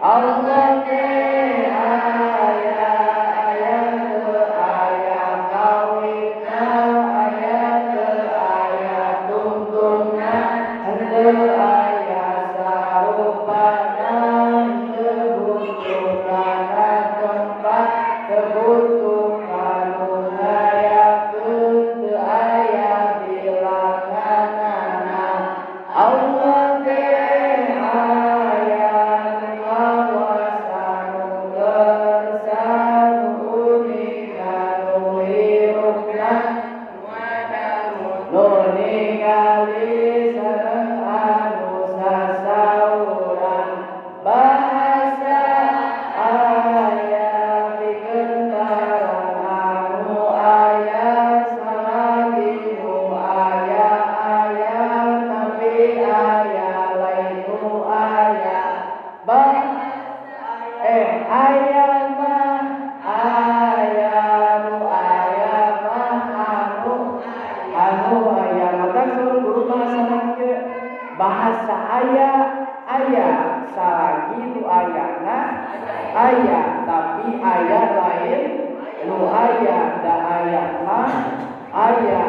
Allah te aya aya kawina aya tungtungna henteu aya sarupana teu butuh kana tempat teu butuh kanu ngayakeun teu aya bilanganana Allah te aya kawasanu gersanu unikanu hirupna nu ningali sareng anu sasauran bahasa aya pikeun barang anu aya salagi nu aya tapi aya lain nu aya aya mah aya nu aya mah anu aya maka guru bahasa kieu bahasa aya salagi nu ayana aya tapi aya lain nu aya da aya mah aya